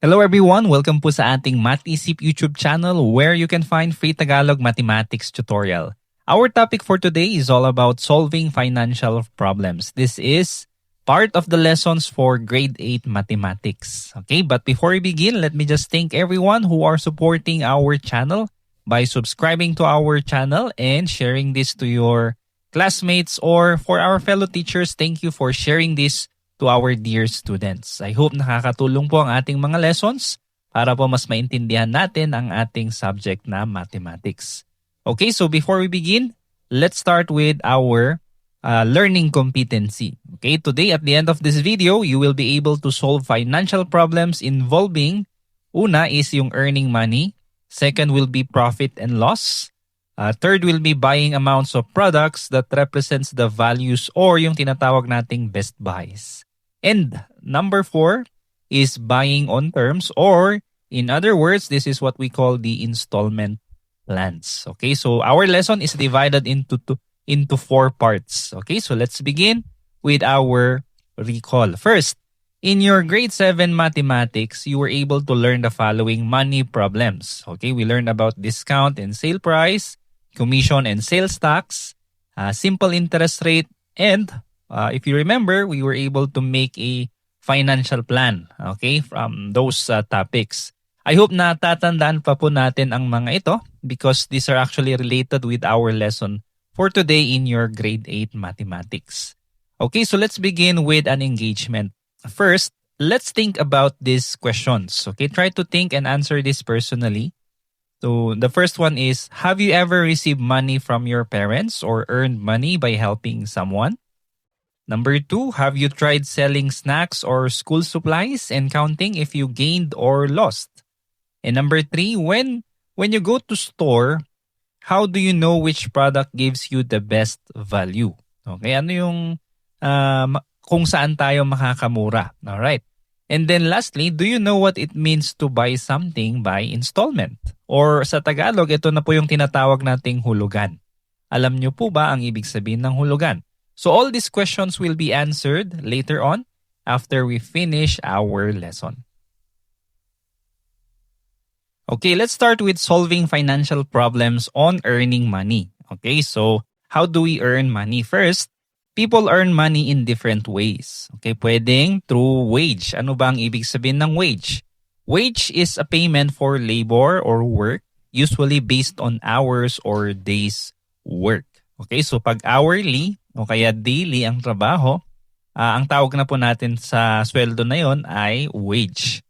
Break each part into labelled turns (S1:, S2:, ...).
S1: Hello everyone! Welcome po sa ating Math-Isip YouTube channel where you can find free Tagalog mathematics tutorial. Our topic for today is all about solving financial problems. This is part of the lessons for grade 8 mathematics. Okay, but before we begin, let me just thank everyone who are supporting our channel by subscribing to our channel and sharing this to your classmates, or for our fellow teachers, thank you for sharing this to our dear students. I hope nakakatulong po ang ating mga lessons para po mas maintindihan natin ang ating subject na mathematics. Okay, so before we begin, let's start with our learning competency. Okay, today at the end of this video, you will be able to solve financial problems involving, una is yung earning money, second will be profit and loss, third will be buying amounts of products that represents the values or yung tinatawag nating best buys. And number 4 is buying on terms, or in other words, this is what we call the installment plans. Okay, so our lesson is divided into 4 parts. Okay, so let's begin with our recall. First, in your grade 7 mathematics, you were able to learn the following money problems. Okay, we learned about discount and sale price, commission and sales tax, simple interest rate, and if you remember, we were able to make a financial plan, okay, from those topics. I hope na tatandaan pa po natin ang mga ito because these are actually related with our lesson for today in your grade 8 mathematics. Okay, so let's begin with an engagement. First, let's think about these questions. Okay, try to think and answer this personally. So the first one is, have you ever received money from your parents or earned money by helping someone? Number 2, have you tried selling snacks or school supplies and counting if you gained or lost? And number 3, when you go to store, how do you know which product gives you the best value? Okay, ano yung kung saan tayo makakamura? All right. And then lastly, do you know what it means to buy something by installment? Or sa Tagalog, ito na po yung tinatawag nating hulugan. Alam niyo po ba ang ibig sabihin ng hulugan? So all these questions will be answered later on after we finish our lesson. Okay, let's start with solving financial problems on earning money. Okay, so how do we earn money? First, people earn money in different ways. Okay, pwedeng through wage. Ano ba ang ibig sabihin ng wage? Wage is a payment for labor or work, usually based on hours or days work. Okay, so pag hourly o kaya daily ang trabaho, ang tawag na po natin sa sweldo na yon ay wage.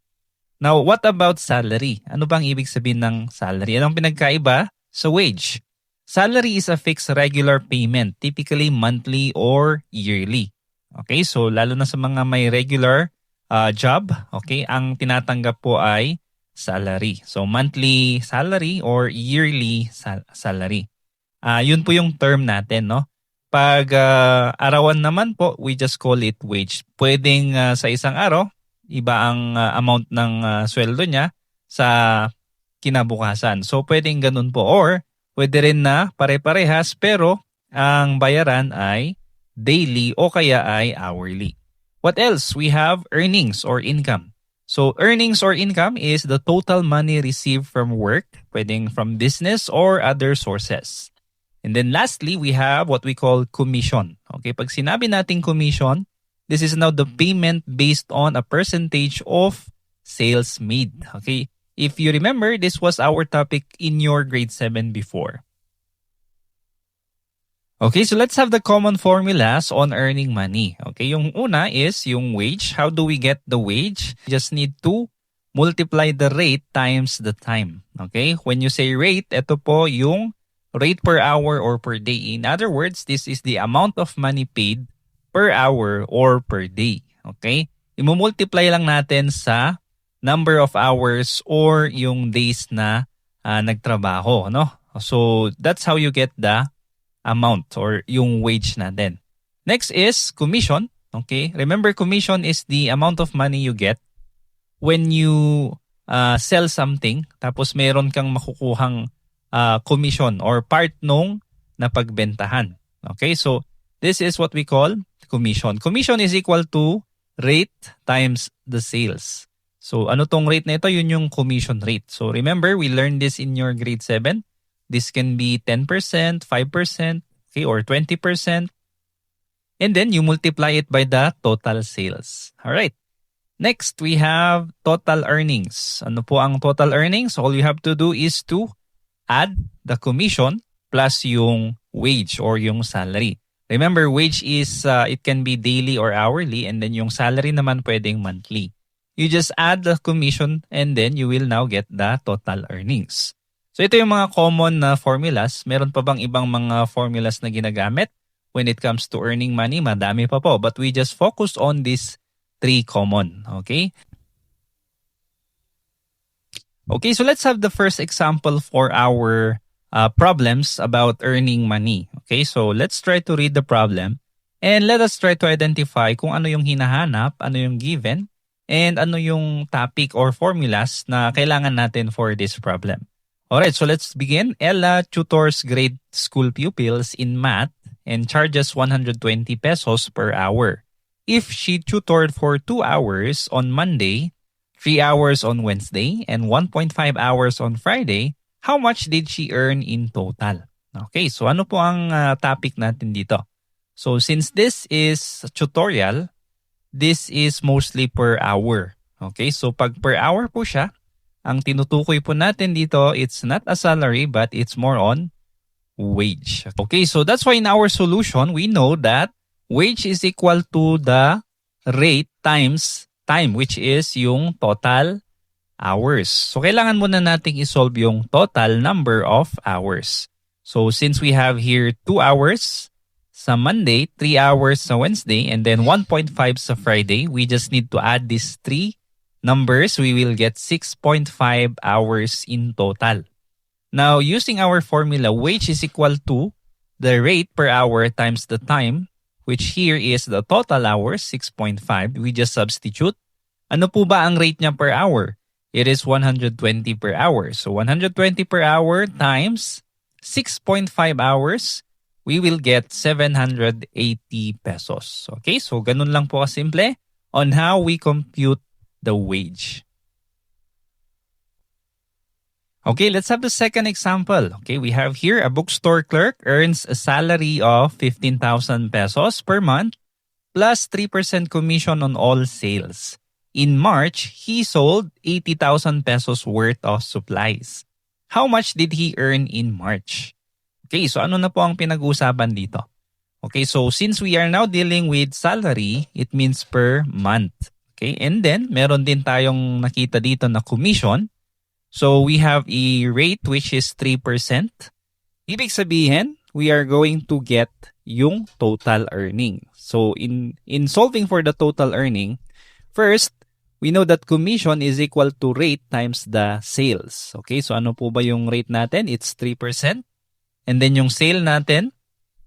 S1: Now, what about salary? Ano bang ibig sabihin ng salary? Anong pinagkaiba sa wage? Salary is a fixed regular payment, typically monthly or yearly. Okay, so lalo na sa mga may regular job, okay, ang tinatanggap po ay salary. So monthly salary or yearly salary. Yun po yung term natin, no? Pag arawan naman po, we just call it wage. Pwedeng sa isang araw, iba ang amount ng sweldo niya sa kinabukasan. So pwedeng ganun po. Or pwede rin na pare-parehas pero ang bayaran ay daily o kaya ay hourly. What else? We have earnings or income. So earnings or income is the total money received from work, pwedeng from business or other sources. And then lastly, we have what we call commission. Okay, pag sinabi nating commission, this is now the payment based on a percentage of sales made. Okay, if you remember, this was our topic in your grade 7 before. Okay, so let's have the common formulas on earning money. Okay, yung una is yung wage. How do we get the wage? You just need to multiply the rate times the time. Okay, when you say rate, ito po yung rate per hour or per day. In other words, this is the amount of money paid per hour or per day. Okay? Imumultiply lang natin sa number of hours or yung days na nagtrabaho. No? So, that's how you get the amount or yung wage natin. Next is commission. Okay? Remember, commission is the amount of money you get when you sell something tapos meron kang makukuhang commission or part nung napagbentahan. Okay, so this is what we call commission. Commission is equal to rate times the sales. So ano tong rate na ito? Yun yung commission rate. So remember, we learned this in your grade 7. This can be 10%, 5%, okay, or 20%. And then you multiply it by the total sales. All right. Next, we have total earnings. Ano po ang total earnings? All you have to do is to add the commission plus yung wage or yung salary. Remember, wage is, it can be daily or hourly, and then yung salary naman pwedeng monthly. You just add the commission and then you will now get the total earnings. So ito yung mga common na formulas. Meron pa bang ibang mga formulas na ginagamit when it comes to earning money? Madami pa po, but we just focus on these 3 common. Okay? Okay, so let's have the first example for our problems about earning money. Okay, so let's try to read the problem and let us try to identify kung ano yung hinahanap, ano yung given, and ano yung topic or formulas na kailangan natin for this problem. Alright, so let's begin. Ella tutors grade school pupils in math and charges 120 pesos per hour. If she tutored for 2 hours on Monday, 3 hours on Wednesday, and 1.5 hours on Friday, how much did she earn in total? Okay, so ano po ang topic natin dito? So since this is tutorial, this is mostly per hour. Okay, so pag per hour po siya, ang tinutukoy po natin dito, it's not a salary but it's more on wage. Okay, so that's why in our solution, we know that wage is equal to the rate times time, which is yung total hours. So kailangan muna nating isolve yung total number of hours. So since we have here 2 hours sa Monday, 3 hours sa Wednesday, and then 1.5 sa Friday, we just need to add these 3 numbers. We will get 6.5 hours in total. Now, using our formula, wage is equal to the rate per hour times the time, which here is the total hours, 6.5. We just substitute. Ano po ba ang rate niya per hour? It is 120 per hour. So 120 per hour times 6.5 hours, we will get 780 pesos. Okay, so ganun lang po kasimple on how we compute the wage. Okay, let's have the second example. Okay, we have here a bookstore clerk earns a salary of 15,000 pesos per month plus 3% commission on all sales. In March, he sold 80,000 pesos worth of supplies. How much did he earn in March? Okay, so ano na po ang pinag-uusapan dito? Okay, so since we are now dealing with salary, it means per month. Okay, and then meron din tayong nakita dito na commission. So we have a rate which is 3%. Ibig sabihin, we are going to get yung total earning. So in solving for the total earning, first, we know that commission is equal to rate times the sales. Okay, so ano po ba yung rate natin? It's 3%. And then yung sale natin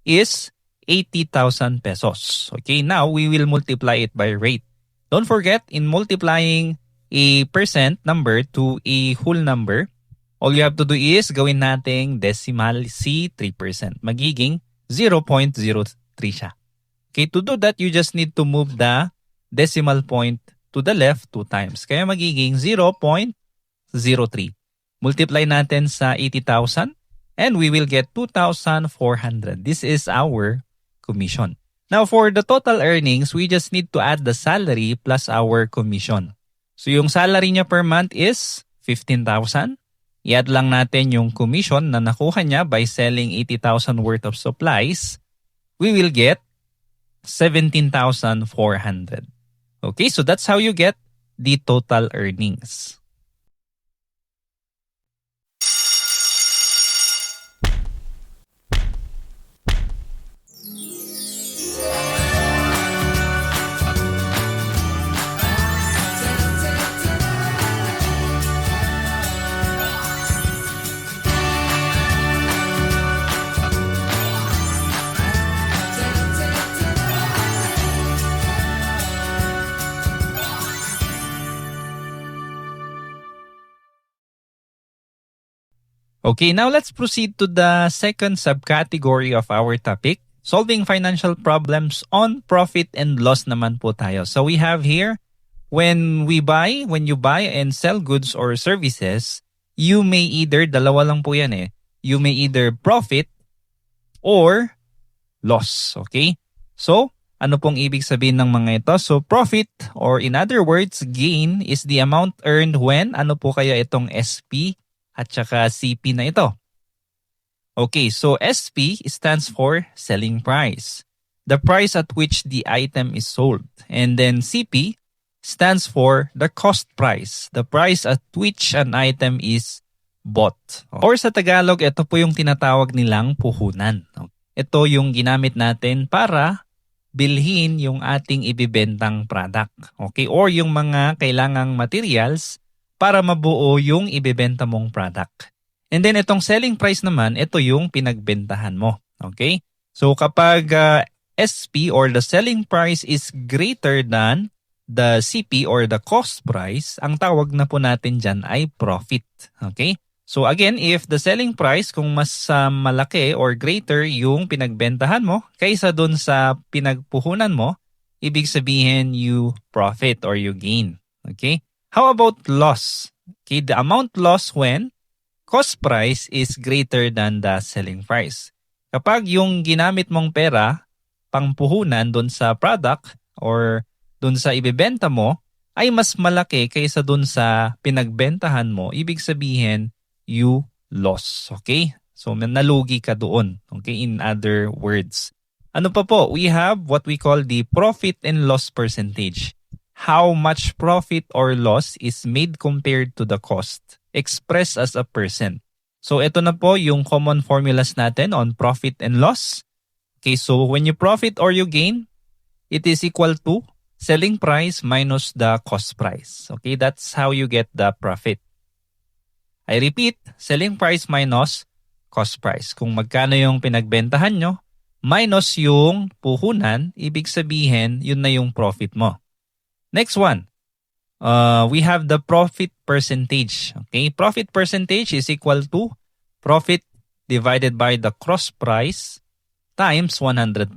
S1: is 80,000 pesos. Okay, now we will multiply it by rate. Don't forget, in multiplying a percent number to a whole number, all you have to do is gawin nating decimal C 3%. Magiging 0.03 siya. Okay, to do that, you just need to move the decimal point to the left 2 times. Kaya magiging 0.03. Multiply natin sa 80,000 and we will get 2,400. This is our commission. Now for the total earnings, we just need to add the salary plus our commission. So yung salary niya per month is 15,000. I-add lang natin yung commission na nakuha niya by selling 80,000 worth of supplies. We will get 17,400. Okay, so that's how you get the total earnings. Okay, now let's proceed to the second subcategory of our topic, solving financial problems on profit and loss naman po tayo. So we have here when you buy and sell goods or services, you may either, dalawa lang po yan eh, you may either profit or loss. Okay? So, ano pong ibig sabihin ng mga ito? So, profit or in other words, gain is the amount earned when, ano po kaya itong SP at saka CP na ito? Okay, so SP stands for selling price, the price at which the item is sold. And then CP stands for the cost price, the price at which an item is bought. Or sa Tagalog, ito po yung tinatawag nilang puhunan. Ito yung ginamit natin para bilhin yung ating ibibentang product. Okay? Or yung mga kailangang materials para mabuo yung ibibenta mong product. And then itong selling price naman, ito yung pinagbentahan mo. Okay? So kapag SP or the selling price is greater than the CP or the cost price, ang tawag na po natin dyan ay profit. Okay? So again, if the selling price, kung mas malaki or greater yung pinagbentahan mo kaysa dun sa pinagpuhunan mo, ibig sabihin you profit or you gain. Okay? How about loss? Okay, the amount lost when cost price is greater than the selling price. Kapag yung ginamit mong pera, pangpuhunan dun sa product or dun sa ibebenta mo, ay mas malaki kaysa dun sa pinagbentahan mo, ibig sabihin, you lost. Okay? So, nalugi ka doon. Okay? In other words. Ano pa po? We have what we call the profit and loss percentage. How much profit or loss is made compared to the cost, expressed as a percent. So, ito na po yung common formulas natin on profit and loss. Okay, so when you profit or you gain, it is equal to selling price minus the cost price. Okay, that's how you get the profit. I repeat, selling price minus cost price. Kung magkano yung pinagbentahan nyo, minus yung puhunan, ibig sabihin, yun na yung profit mo. Next one, we have the profit percentage. Okay, profit percentage is equal to profit divided by the cost price times 100%.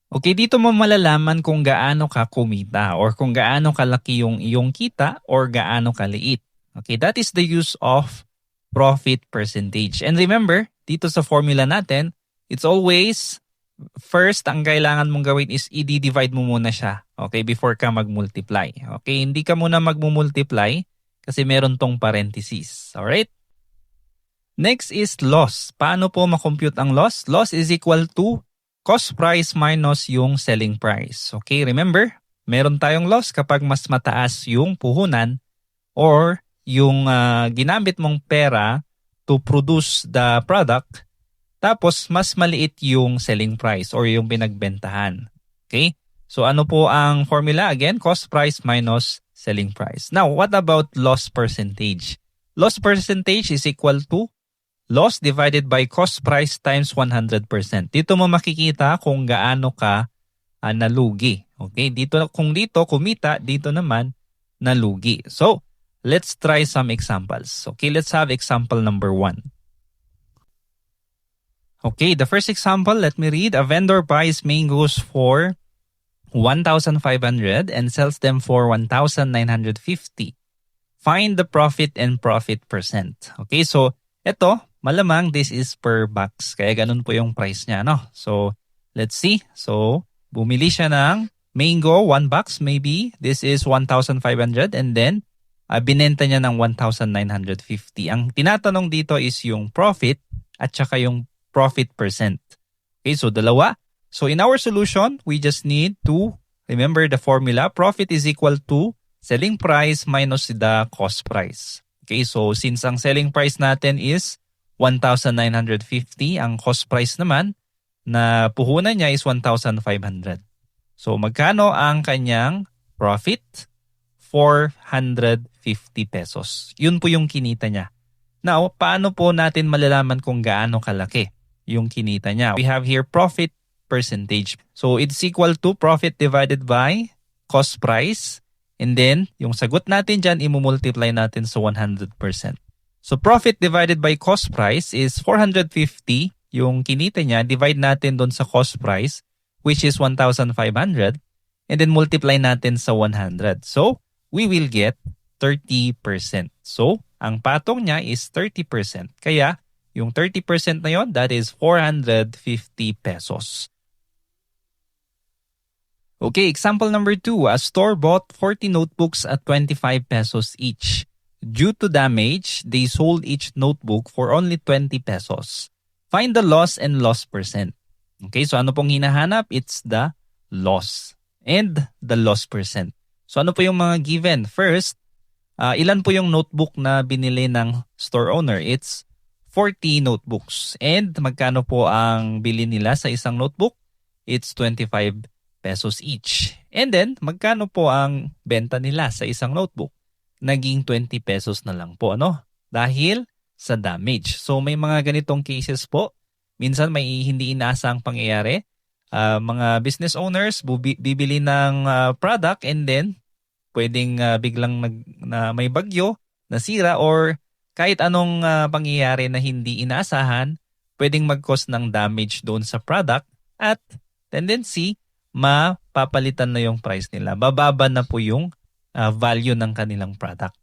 S1: Okay, dito mo malalaman kung gaano ka kumita or kung gaano kalaki yung iyong kita or gaano kaliit. Okay, that is the use of profit percentage. And remember, dito sa formula natin, it's always, first, ang kailangan mong gawin is i-divide mo muna siya. Okay, before ka mag-multiply. Okay, hindi ka muna mag-multiply kasi meron tong parentheses. Alright? Next is loss. Paano po makompute ang loss? Loss is equal to cost price minus yung selling price. Okay, remember, meron tayong loss kapag mas mataas yung puhunan or yung ginamit mong pera to produce the product, tapos mas maliit yung selling price or yung pinagbentahan. Okay? So ano po ang formula? Again, cost price minus selling price. Now, what about loss percentage? Loss percentage is equal to loss divided by cost price times 100%. Dito mo makikita kung gaano ka nalugi. Okay? Kung dito kumita, dito naman nalugi. So, let's try some examples. Okay, let's have example number 1. Okay, the first example, let me read. A vendor buys mangoes for 1,500 and sells them for 1,950. Find the profit and profit percent. Okay, so ito, malamang this is per box. Kaya ganun po yung price niya, no? So, let's see. So, bumili siya ng mango, 1 box maybe. This is 1,500 and then binenta niya ng 1,950. Ang tinatanong dito is yung profit at saka yung profit percent. Okay, so dalawa. So in our solution, we just need to remember the formula. Profit is equal to selling price minus the cost price. Okay, so since ang selling price natin is 1,950, ang cost price naman na puhunan niya is 1,500. So magkano ang kanyang profit? 450 pesos. Yun po yung kinita niya. Now, paano po natin malalaman kung gaano kalaki yung kinita niya? We have here profit percentage. So, it's equal to profit divided by cost price. And then, yung sagot natin dyan, imumultiply natin sa 100%. So, profit divided by cost price is 450. Yung kinita niya, divide natin doon sa cost price, which is 1,500. And then, multiply natin sa 100. So, we will get 30%. So, ang patong niya is 30%. Kaya, yung 30% na yon, that is 450 pesos. Okay, example number 2. A store bought 40 notebooks at 25 pesos each. Due to damage, they sold each notebook for only 20 pesos. Find the loss and loss percent. Okay, so ano pong hinahanap? It's the loss and the loss percent. So ano po yung mga given? First, ilan po yung notebook na binili ng store owner? It's 40 notebooks. And magkano po ang bili nila sa isang notebook? It's 25 pesos each. And then, magkano po ang benta nila sa isang notebook? Naging 20 pesos na lang po. Ano? Dahil sa damage. So may mga ganitong cases po. Minsan may hindi inaasang pangyayari. Mga business owners bibili ng product and then pwedeng biglang na may bagyo, nasira or kahit anong pangyayari na hindi inaasahan, pwedeng mag-cause ng damage doon sa product at tendency mapapalitan na yung price nila. Bababa na po yung value ng kanilang product.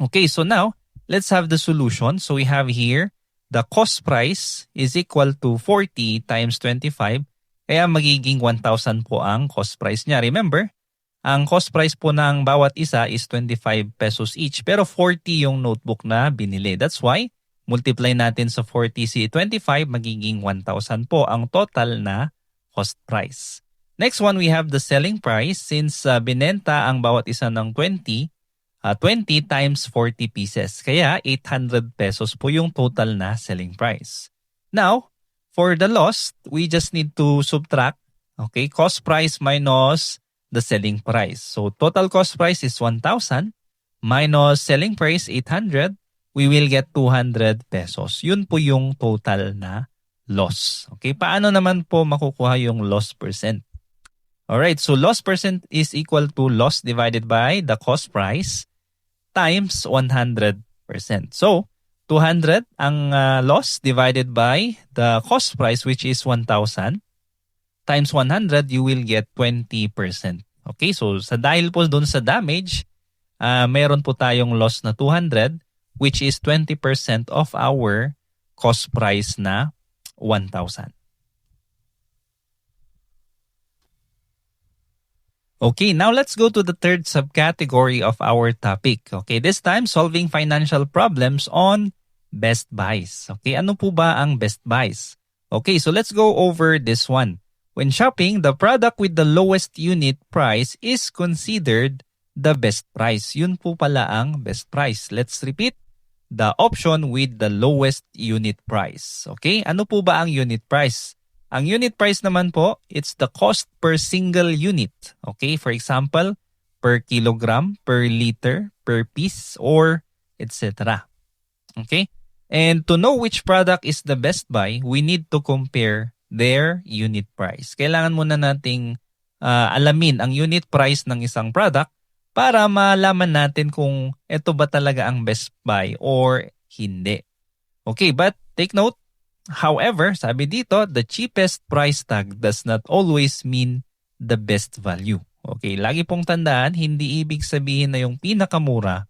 S1: Okay, so now let's have the solution. So we have here the cost price is equal to 40 times 25. Kaya magiging 1,000 po ang cost price niya. Remember, ang cost price po ng bawat isa is 25 pesos each. Pero 40 yung notebook na binili. That's why, multiply natin sa 40 si 25, magiging 1,000 po ang total na cost price. Next one, we have the selling price. Since binenta ang bawat isa ng 20 times 40 pieces. Kaya 800 pesos po yung total na selling price. Now, for the loss, we just need to subtract, okay, cost price minus the selling price. So total cost price is 1,000 minus selling price 800, we will get 200 pesos. Yun po yung total na loss. Okay, paano naman po makukuha yung loss percent? Alright, so loss percent is equal to loss divided by the cost price times 100%. So, 200 ang loss divided by the cost price which is 1,000 times 100, you will get 20%. Okay, so dahil po doon sa damage, meron po tayong loss na 200 which is 20% of our cost price na 1,000. Okay, now let's go to the third subcategory of our topic. Okay, this time solving financial problems on best buys. Okay, ano po ba ang best buys? Okay, so let's go over this one. When shopping, the product with the lowest unit price is considered the best price. Yun po pala ang best price. Let's repeat. The option with the lowest unit price. Okay, ano po ba ang unit price? Ang unit price naman po, it's the cost per single unit. Okay, for example, per kilogram, per liter, per piece, or etc. Okay, and to know which product is the best buy, we need to compare their unit price. Kailangan muna nating alamin ang unit price ng isang product para malaman natin kung ito ba talaga ang best buy or hindi. Okay, but take note, however, sabi dito, the cheapest price tag does not always mean the best value. Okay, lagi pong tandaan, hindi ibig sabihin na yung pinakamura,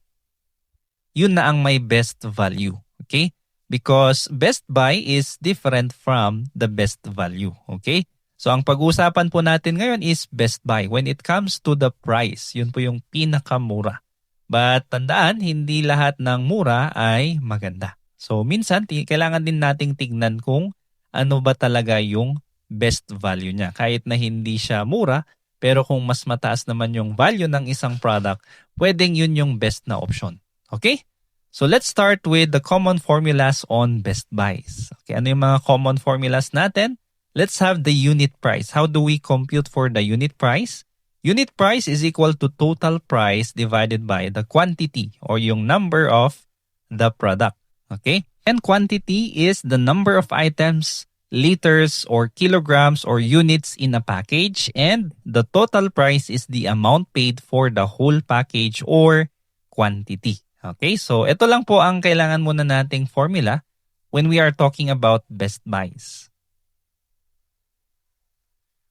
S1: yun na ang may best value. Okay? Because best buy is different from the best value. Okay? So ang pag-uusapan po natin ngayon is best buy. When it comes to the price, yun po yung pinakamura. But tandaan, hindi lahat ng mura ay maganda. So minsan, kailangan din nating tignan kung ano ba talaga yung best value niya. Kahit na hindi siya mura, pero kung mas mataas naman yung value ng isang product, pwedeng yun yung best na option. Okay? So let's start with the common formulas on best buys. Okay, ano yung mga common formulas natin? Let's have the unit price. How do we compute for the unit price? Unit price is equal to total price divided by the quantity or yung number of the product. Okay? And quantity is the number of items, liters or kilograms or units in a package, and the total price is the amount paid for the whole package or quantity. Okay? So ito lang po ang kailangan muna nating formula when we are talking about best buys.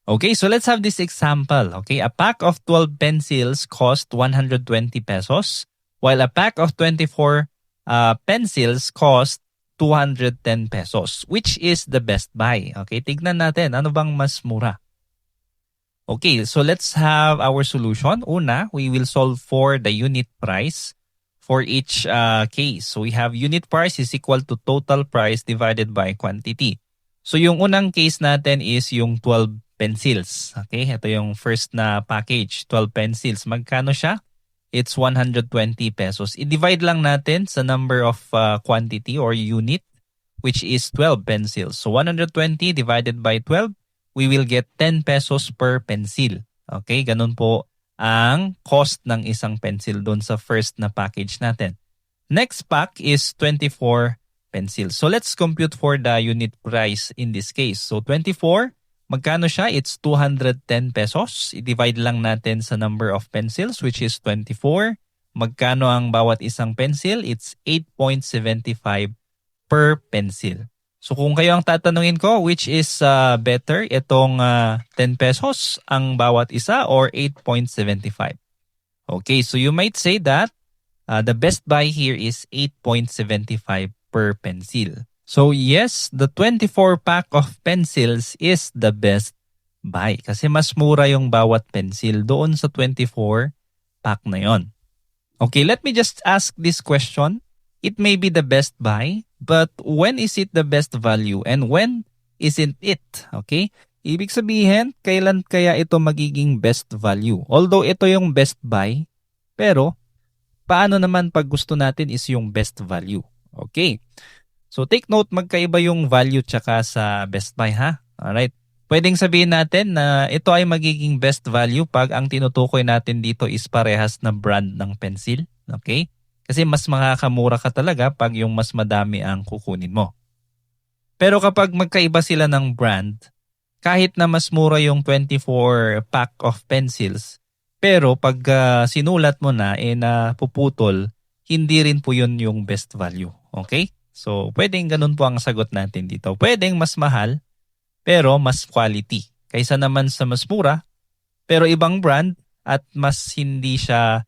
S1: Okay, so let's have this example. Okay, a pack of 12 pencils cost 120 pesos, while a pack of 24 pencils cost 210 pesos. Which is the best buy? Okay, tignan natin. Ano bang mas mura? Okay, so let's have our solution. Una, we will solve for the unit price for each case. So we have unit price is equal to total price divided by quantity. So yung unang case natin is yung 12 pencils. Okay, ito yung first na package, 12 pencils. Magkano siya? It's 120 pesos. I-divide lang natin sa number of quantity or unit, which is 12 pencils. So 120 divided by 12, we will get 10 pesos per pencil. Okay, ganun po ang cost ng isang pencil doon sa first na package natin. Next pack is 24 pencils. So let's compute for the unit price in this case. So 24, magkano siya? It's 210 pesos. I-divide lang natin sa number of pencils, which is 24. Magkano ang bawat isang pencil? It's 8.75 per pencil. So kung kayo ang tatanungin ko, which is better, itong 10 pesos ang bawat isa or 8.75? Okay, so you might say that the best buy here is 8.75 per pencil. So yes, the 24 pack of pencils is the best buy kasi mas mura yung bawat pencil doon sa 24 pack na yon. Okay, let me just ask this question. It may be the best buy, but when is it the best value and when isn't it? Okay? Ibig sabihin, kailan kaya ito magiging best value? Although ito yung best buy, pero paano naman pag gusto natin is yung best value? Okay. So take note, magkaiba yung value tsaka sa best buy ha. Alright. Pwedeng sabihin natin na ito ay magiging best value pag ang tinutukoy natin dito is parehas na brand ng pencil. Okay? Kasi mas makakamura ka talaga pag yung mas madami ang kukunin mo. Pero kapag magkaiba sila ng brand, kahit na mas mura yung 24 pack of pencils, pero pag sinulat mo na, napuputol, hindi rin po yun yung best value. Okay? So, pwedeng ganun po ang sagot natin dito. Pwedeng mas mahal, pero mas quality. Kaysa naman sa mas mura, pero ibang brand at mas hindi siya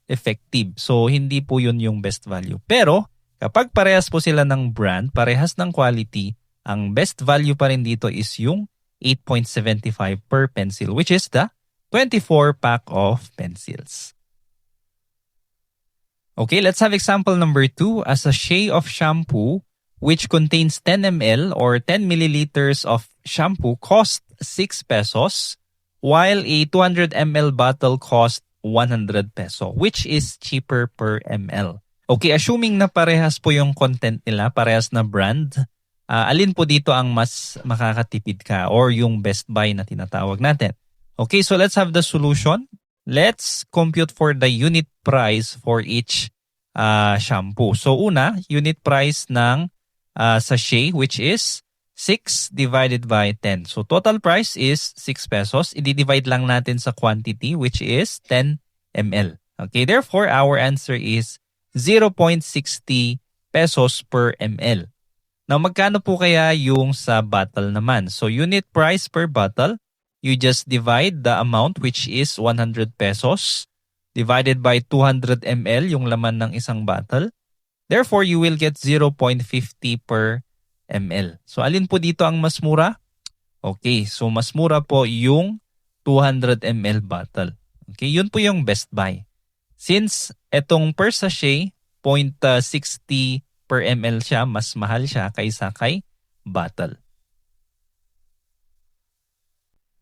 S1: effective. So, hindi po yun yung best value. Pero, kapag parehas po sila ng brand, parehas ng quality, ang best value pa rin dito is yung 8.75 per pencil, which is the 24 pack of pencils. Okay, let's have example number 2. A sachet of shampoo, which contains 10 ml or 10 milliliters of shampoo cost 6 pesos, while a 200 ml bottle cost 100 peso. Which is cheaper per ml? Okay, assuming na parehas po yung content nila, parehas na brand, alin po dito ang mas makakatipid ka or yung best buy na tinatawag natin? Okay, so let's have the solution. Let's compute for the unit price for each shampoo. So una, unit price ng sachet, which is 6 divided by 10. So total price is 6 pesos. I-divide lang natin sa quantity, which is 10 ml. Okay, therefore our answer is 0.60 pesos per ml. Now magkano po kaya yung sa bottle naman? So unit price per bottle, you just divide the amount, which is 100 pesos divided by 200 ml yung laman ng isang bottle. Therefore, you will get 0.50 per ml. So, alin po dito ang mas mura? Okay, so mas mura po yung 200 ml bottle. Okay, yun po yung best buy. Since etong per sachet, 0.60 per ml siya, mas mahal siya kaysa kay bottle.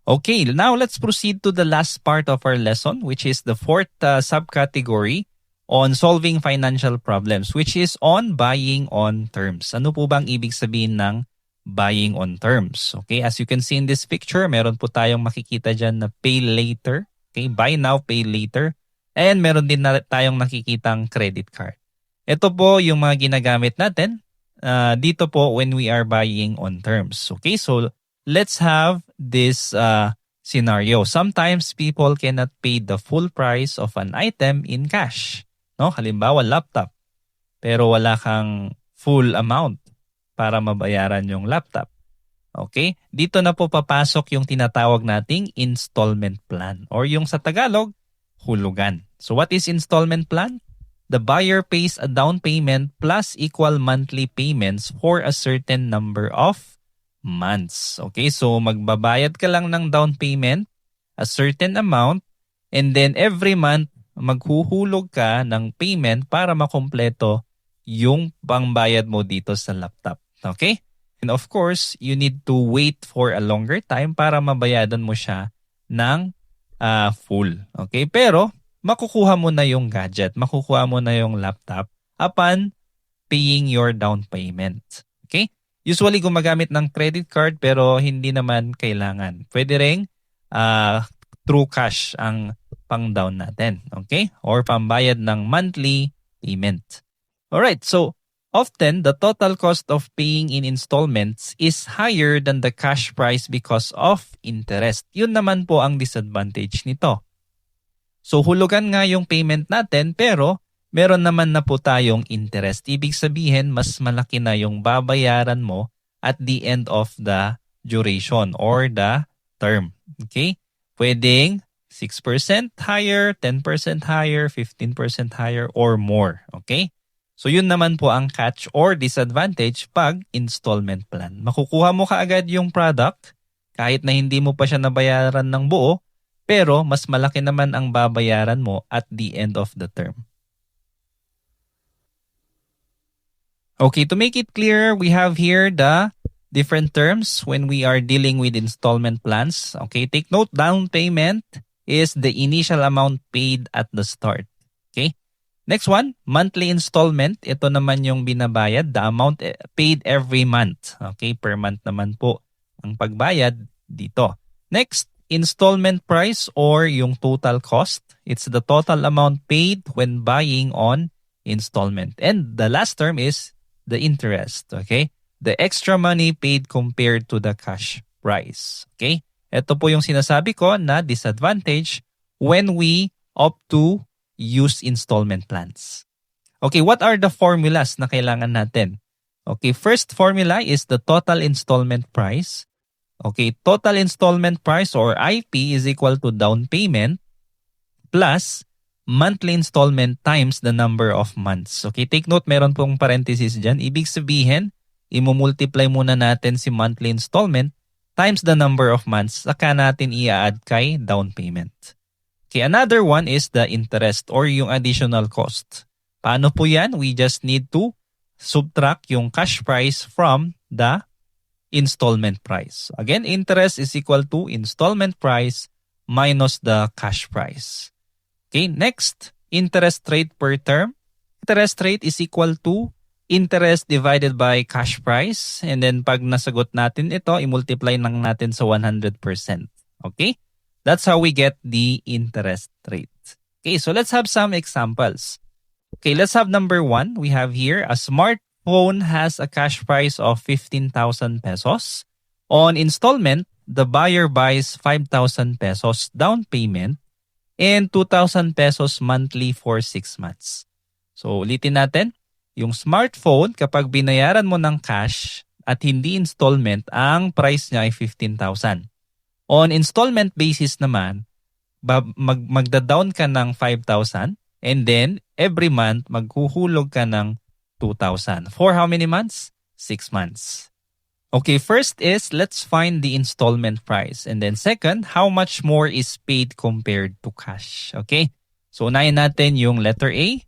S1: Okay, now let's proceed to the last part of our lesson, which is the fourth subcategory on solving financial problems, which is on buying on terms. Ano po bang ibig sabihin ng buying on terms? Okay, as you can see in this picture, meron po tayong makikita dyan na pay later. Okay, buy now, pay later. And meron din tayong nakikitang credit card. Ito po yung mga ginagamit natin dito po when we are buying on terms. Okay, so let's have this scenario. Sometimes people cannot pay the full price of an item in cash. No? Halimbawa, laptop. Pero wala kang full amount para mabayaran yung laptop. Okay? Dito na po papasok yung tinatawag nating installment plan or yung sa Tagalog, hulugan. So what is installment plan? The buyer pays a down payment plus equal monthly payments for a certain number of months. Okay? So magbabayad ka lang ng down payment, a certain amount, and then every month maghuhulog ka ng payment para makumpleto yung pangbayad mo dito sa laptop. Okay? And of course, you need to wait for a longer time para mabayadan mo siya ng full. Okay? Pero, makukuha mo na yung gadget, makukuha mo na yung laptop upon paying your down payment. Okay? Usually, gumagamit ng credit card pero hindi naman kailangan. Pwede rin through cash ang pang-down natin. Okay? Or pambayad ng monthly payment. Alright, so often, the total cost of paying in installments is higher than the cash price because of interest. Yun naman po ang disadvantage nito. So hulugan nga yung payment natin pero meron naman na po tayong interest. Ibig sabihin, mas malaki na yung babayaran mo at the end of the duration or the term. Okay? Pwedeng 6% higher, 10% higher, 15% higher, or more. Okay? So yun naman po ang catch or disadvantage pag installment plan. Makukuha mo kaagad yung product kahit na hindi mo pa siya nabayaran ng buo, pero mas malaki naman ang babayaran mo at the end of the term. Okay, to make it clear, we have here the different terms when we are dealing with installment plans. Okay, take note, down payment is the initial amount paid at the start. Okay? Next one, monthly installment. Ito naman yung binabayad, the amount paid every month. Okay, per month naman po ang pagbayad dito. Next, installment price or yung total cost. It's the total amount paid when buying on installment. And the last term is the interest. Okay, the extra money paid compared to the cash price. Okay, ito po yung sinasabi ko na disadvantage when we opt to use installment plans. Okay, what are the formulas na kailangan natin? Okay, first formula is the total installment price. Okay, total installment price or IP is equal to down payment plus monthly installment times the number of months. Okay, take note, meron pong parenthesis dyan. Ibig sabihin, imumultiply muna natin si monthly installment times the number of months, saka natin i-add kay down payment. Okay, another one is the interest or yung additional cost. Paano po yan? We just need to subtract yung cash price from the installment price. Again, interest is equal to installment price minus the cash price. Okay, next, interest rate per term. Interest rate is equal to interest divided by cash price. And then pag nasagot natin ito, i-multiply lang natin sa 100%. Okay? That's how we get the interest rate. Okay, so let's have some examples. Okay, let's have number one. We have here a smartphone has a cash price of 15,000 pesos. On installment, the buyer buys 5,000 pesos down payment and 2,000 pesos monthly for 6 months. So ulitin natin, yung smartphone kapag binayaran mo ng cash at hindi installment, ang price niya ay 15,000. On installment basis naman, magda-down ka ng 5,000 and then every month maghuhulog ka ng 2,000. For how many months? 6 months. Okay, first is let's find the installment price. And then second, how much more is paid compared to cash? Okay, so unahin natin yung letter A.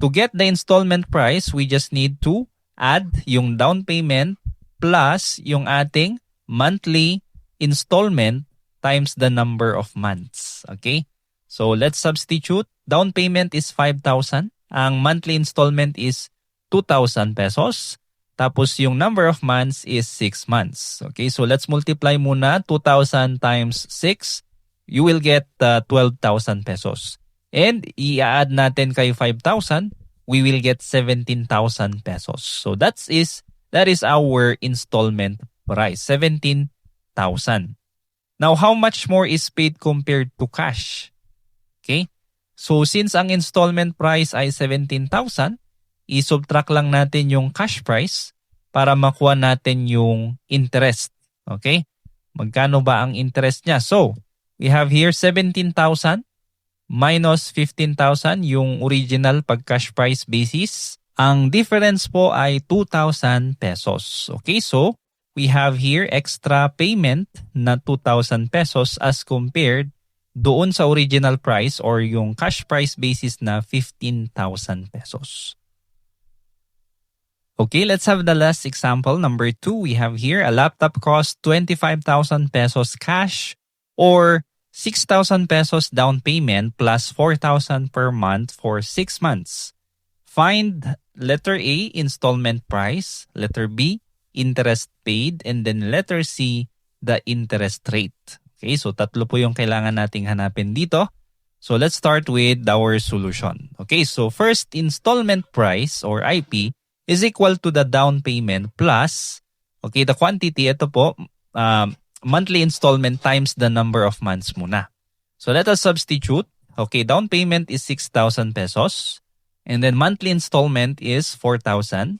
S1: To get the installment price, we just need to add yung down payment plus yung ating monthly installment times the number of months. Okay? So let's substitute. Down payment is 5,000. Ang monthly installment is 2,000 pesos. Tapos yung number of months is 6 months. Okay? So let's multiply muna 2,000 times 6. You will get 12,000 pesos. And i-add natin kay 5,000, we will get 17,000 pesos. So that is our installment price, 17,000. Now, how much more is paid compared to cash? Okay? So, since ang installment price ay 17,000, i-subtract lang natin yung cash price para makuha natin yung interest. Okay? Magkano ba ang interest niya? So, we have here 17,000 minus 15,000 yung original pag cash price basis. Ang difference po ay 2,000 pesos. Okay, so we have here extra payment na 2,000 pesos as compared doon sa original price or yung cash price basis na 15,000 pesos. Okay, let's have the last example. Number 2, we have here a laptop costs 25,000 pesos cash or 6,000 pesos down payment plus 4,000 per month for 6 months. Find letter A, installment price, letter B, interest paid, and then letter C, the interest rate. Okay, so tatlo po yung kailangan nating hanapin dito. So let's start with our solution. Okay, so first, installment price or IP is equal to the down payment plus, okay, the quantity, ito po, monthly installment times the number of months muna. So let us substitute. Okay, down payment is 6,000 pesos. And then monthly installment is 4,000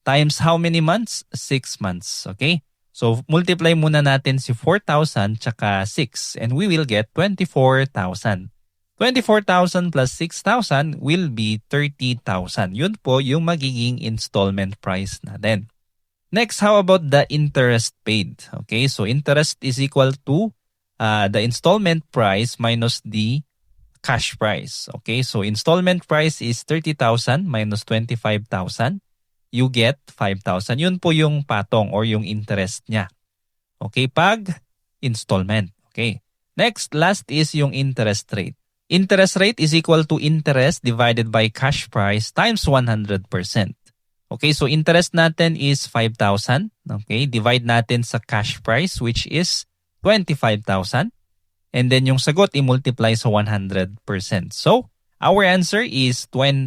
S1: times how many months? 6 months. Okay? So multiply muna natin si 4,000 tsaka 6 and we will get 24,000. 24,000 plus 6,000 will be 30,000. Yun po yung magiging installment price natin. Next, how about the interest paid? Okay, so interest is equal to the installment price minus the cash price. Okay, so installment price is 30,000 minus 25,000. You get 5,000. Yun po yung patong or yung interest niya. Okay, pag installment. Okay. Next, last is yung interest rate. Interest rate is equal to interest divided by cash price times 100%. Okay, so interest natin is 5,000. Okay, divide natin sa cash price which is 25,000. And then yung sagot i-multiply sa 100%. So, our answer is 20%.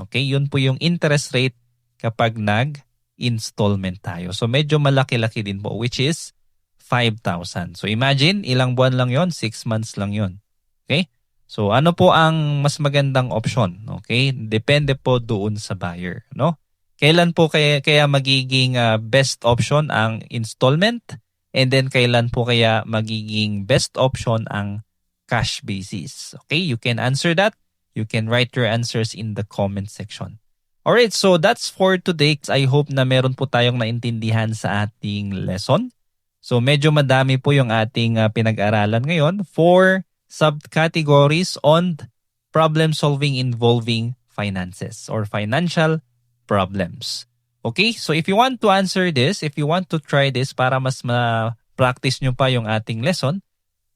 S1: Okay, yun po yung interest rate kapag nag-installment tayo. So, medyo malaki-laki din po which is 5,000. So, imagine ilang buwan lang yon, 6 months lang yon. Okay? So, ano po ang mas magandang option? Okay? Depende po doon sa buyer, no? Kailan po kaya magiging best option ang installment? And then kailan po kaya magiging best option ang cash basis? Okay, you can answer that. You can write your answers in the comment section. Alright, so that's for today. I hope na meron po tayong naintindihan sa ating lesson. So medyo madami po yung ating pinag-aralan ngayon for subcategories on problem solving involving finances or financial problems. Okay, so if you want to answer this, if you want to try this para mas ma-practice nyo pa yung ating lesson,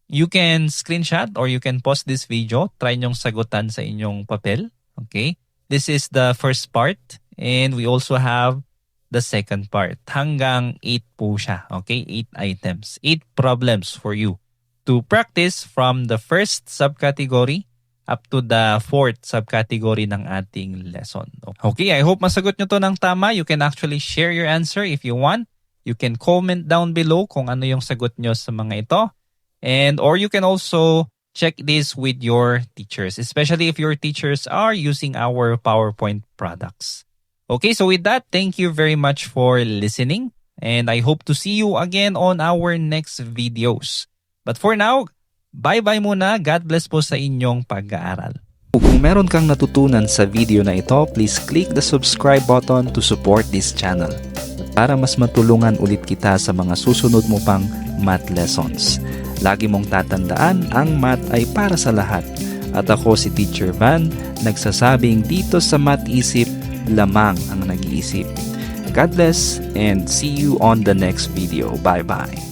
S1: you can screenshot or you can pause this video. Try nyong sagutan sa inyong papel. Okay, this is the first part and we also have the second part. Hanggang 8 po siya. Okay, 8 items, 8 problems for you to practice from the first subcategory up to the fourth subcategory ng ating lesson. Okay, I hope masagot nyo to ng tama. You can actually share your answer if you want. You can comment down below kung ano yung sagot nyo sa mga ito. And or you can also check this with your teachers, especially if your teachers are using our PowerPoint products. Okay, so with that, thank you very much for listening. And I hope to see you again on our next videos. But for now, bye-bye muna. God bless po sa inyong pag-aaral. Kung meron kang natutunan sa video na ito, please click the subscribe button to support this channel para mas matulungan ulit kita sa mga susunod mo pang math lessons. Lagi mong tatandaan, ang math ay para sa lahat. At ako si Teacher Van, nagsasabing dito sa Math Isip, lamang ang nag-iisip. God bless and see you on the next video. Bye-bye.